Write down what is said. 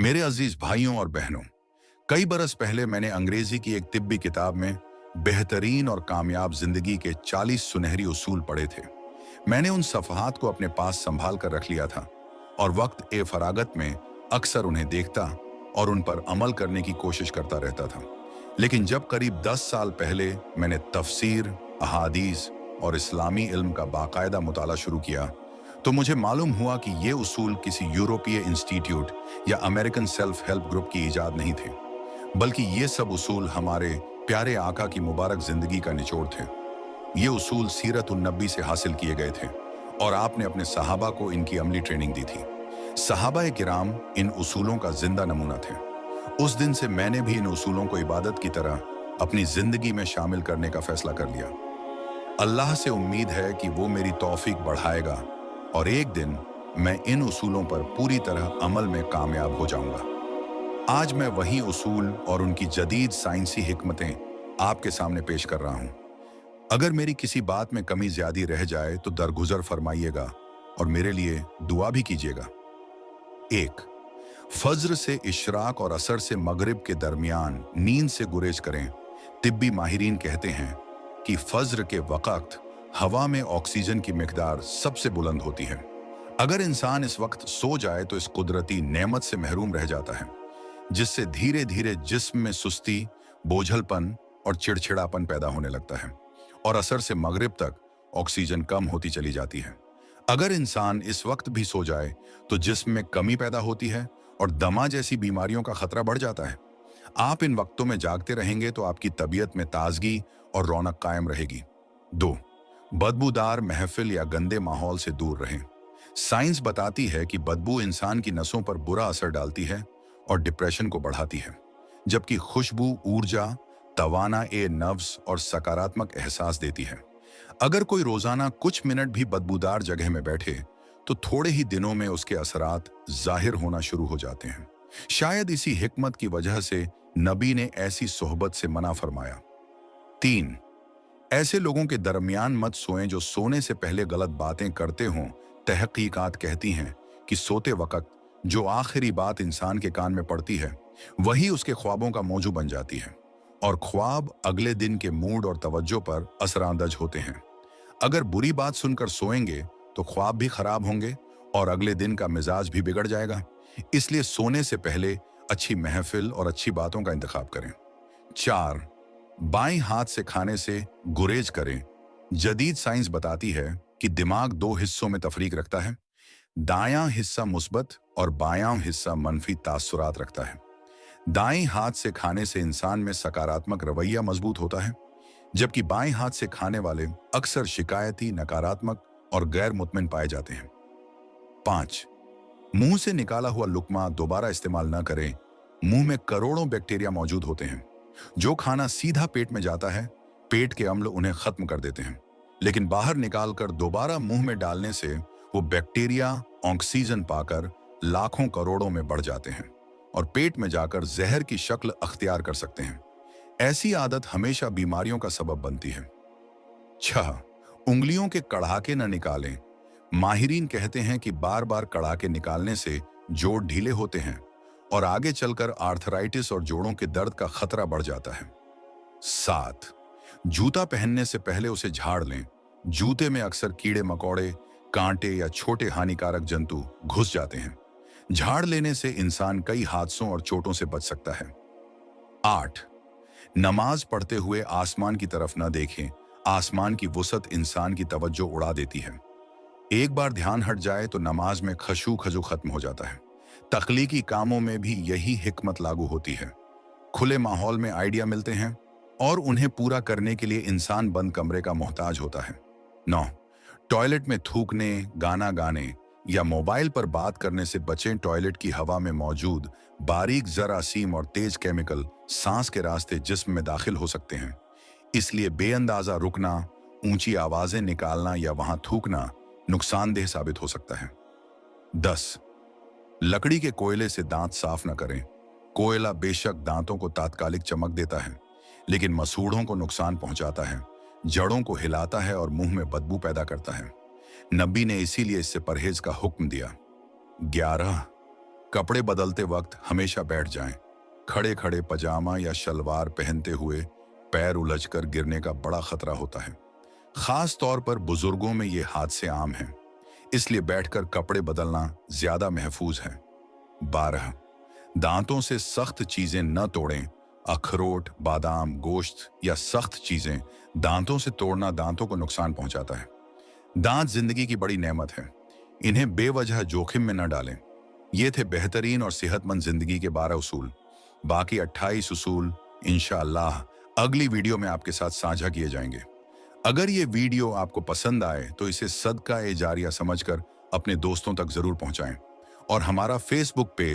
मेरे अजीज भाइयों और बहनों, कई बरस पहले मैंने अंग्रेजी की एक तिब्बी किताब में बेहतरीन और कामयाब जिंदगी के 40 सुनहरी उसूल पढ़े थे। मैंने उन सफ़हात को अपने पास संभाल कर रख लिया था और वक्त ए फरागत में अक्सर उन्हें देखता और उन पर अमल करने की कोशिश करता रहता था। लेकिन जब करीब 10 साल पहले मैंने तफसीर, अहादीस और इस्लामी इल्म का बाकायदा मुताला शुरू किया, तो मुझे मालूम हुआ कि ये उसूल किसी यूरोपीय इंस्टीट्यूट या अमेरिकन सेल्फ हेल्प ग्रुप की इजाद नहीं थे, बल्कि ये सब उसूल हमारे प्यारे आका की मुबारक जिंदगी का निचोड़ थे। ये उसूल सीरत उन नबी से हासिल किए गए थे और आपने अपने सहाबा को इनकी अमली ट्रेनिंग दी थी। सहाबा किराम इन उसूलों का जिंदा नमूना थे। उस दिन से मैंने भी इन उसूलों को इबादत की तरह अपनी जिंदगी में शामिल करने का फैसला कर लिया। अल्लाह से उम्मीद है कि वो मेरी तौफीक बढ़ाएगा और एक दिन मैं इन उसूलों पर पूरी तरह अमल में कामयाब हो जाऊंगा। आज मैं वही उसूल और उनकी जदीद साइंसी हिकमतें आपके सामने पेश कर रहा हूं। अगर मेरी किसी बात में कमी ज्यादा रह जाए तो दरगुजर फरमाइएगा और मेरे लिए दुआ भी कीजिएगा। 1, फज्र से इशराक और असर से मगरिब के दरमियान नींद से गुरेज करें। तिब्बी माहिरीन कहते हैं कि फज्र के वक़्त हवा में ऑक्सीजन की मिकदार सबसे बुलंद होती है। अगर इंसान इस वक्त सो जाए तो इस कुदरती नेमत से महरूम रह जाता है, जिससे धीरे धीरे जिस्म में सुस्ती, बोझलपन और चिड़चिड़ापन पैदा होने लगता है और असर से मगरिब तक ऑक्सीजन कम होती चली जाती है। अगर इंसान इस वक्त भी सो जाए तो जिस्म में कमी पैदा होती है और दमा जैसी बीमारियों का खतरा बढ़ जाता है। आप इन वक्तों में जागते रहेंगे तो आपकी तबीयत में ताजगी और रौनक कायम रहेगी। 2, बदबूदार महफिल या गंदे माहौल से दूर रहें। साइंस बताती है कि बदबू इंसान की नसों पर बुरा असर डालती है और डिप्रेशन को बढ़ाती है, जबकि खुशबू ऊर्जा, तवाना ए नफ्स और सकारात्मक एहसास देती है। अगर कोई रोजाना कुछ मिनट भी बदबूदार जगह में बैठे तो थोड़े ही दिनों में उसके असरात जाहिर होना शुरू हो जाते हैं। शायद इसी हिकमत की वजह से नबी ने ऐसी सोहबत से मना फरमाया। 3, ऐसे लोगों के दरमियान मत सोएं जो सोने से पहले गलत बातें करते हों। तहकीकात कहती हैं कि सोते वक्त जो आखिरी बात इंसान के कान में पड़ती है वही उसके ख्वाबों का मौजू बन जाती है और ख्वाब अगले दिन के मूड और तवज्जो पर असरांदाज होते हैं। अगर बुरी बात सुनकर सोएंगे तो ख्वाब भी खराब होंगे और अगले दिन का मिजाज भी बिगड़ जाएगा। इसलिए सोने से पहले अच्छी महफिल और अच्छी बातों का इंतखाब करें। 4, बाएं हाथ से खाने से गुरेज करें। जदीद साइंस बताती है कि दिमाग 2 हिस्सों में तफरीक रखता है। दायां हिस्सा मुस्बत और बायां हिस्सा मनफी तासुरात रखता है। दाएं हाथ से खाने से इंसान में सकारात्मक रवैया मजबूत होता है, जबकि बाएं हाथ से खाने वाले अक्सर शिकायती, नकारात्मक और गैर मुतमिन पाए जाते हैं। 5, मुंह से निकाला हुआ लुकमा दोबारा इस्तेमाल न करें। मुंह में करोड़ों बैक्टीरिया मौजूद होते हैं। जो खाना सीधा पेट में जाता है, पेट के अम्ल उन्हें खत्म कर देते हैं, लेकिन बाहर निकालकर दोबारा मुंह में डालने से वो बैक्टीरिया ऑक्सीजन पाकर लाखों करोड़ों में बढ़ जाते हैं और पेट में जाकर जहर की शक्ल अख्तियार कर सकते हैं। ऐसी आदत हमेशा बीमारियों का सबब बनती है। 6, उंगलियों के कड़ाके न निकालें। माहिरीन कहते हैं कि बार बार कड़ाके निकालने से जोड़ ढीले होते हैं और आगे चलकर आर्थराइटिस और जोड़ों के दर्द का खतरा बढ़ जाता है। 7, जूता पहनने से पहले उसे झाड़ लें। जूते में अक्सर कीड़े मकोड़े, कांटे या छोटे हानिकारक जंतु घुस जाते हैं। झाड़ लेने से इंसान कई हादसों और चोटों से बच सकता है। 8, नमाज पढ़ते हुए आसमान की तरफ न देखें। आसमान की वुसअत इंसान की तवज्जो उड़ा देती है। एक बार ध्यान हट जाए तो नमाज में खशू खजू खत्म हो जाता है। तख्लीकी कामों में भी यही हिकमत लागू होती है। खुले माहौल में आइडिया मिलते हैं और उन्हें पूरा करने के लिए इंसान बंद कमरे का मोहताज होता है। 9, टॉयलेट में थूकने, गाना गाने या मोबाइल पर बात करने से बचें। टॉयलेट की हवा में मौजूद बारीक जरासीम और तेज केमिकल सांस के रास्ते जिस्म में दाखिल हो सकते हैं। इसलिए बेअंदाजा रुकना, ऊंची आवाजें निकालना या वहां थूकना नुकसानदेह साबित हो सकता है। 10, लकड़ी के कोयले से दांत साफ न करें। कोयला बेशक दांतों को तात्कालिक चमक देता है, लेकिन मसूड़ों को नुकसान पहुंचाता है, जड़ों को हिलाता है और मुंह में बदबू पैदा करता है। नबी ने इसीलिए इससे परहेज का हुक्म दिया। 11, कपड़े बदलते वक्त हमेशा बैठ जाएं। खड़े खड़े पजामा या शलवार पहनते हुए पैर उलझकर गिरने का बड़ा खतरा होता है। खास तौर पर बुजुर्गों में ये हादसे आम हैं, इसलिए बैठकर कपड़े बदलना ज्यादा महफूज है। 12, दांतों से सख्त चीजें न तोड़ें। अखरोट, बादाम, गोश्त या सख्त चीजें दांतों से तोड़ना दांतों को नुकसान पहुंचाता है। दांत जिंदगी की बड़ी नेमत है, इन्हें बेवजह जोखिम में न डालें। ये थे बेहतरीन और सेहतमंद जिंदगी के 12 उसूल। बाकी 28 उसूल इंशाअल्लाह अगली वीडियो में आपके साथ साझा किए जाएंगे। अगर ये वीडियो आपको पसंद आए तो इसे सदका ए जारिया समझकर अपने दोस्तों तक जरूर पहुंचाएं और हमारा फेसबुक पेज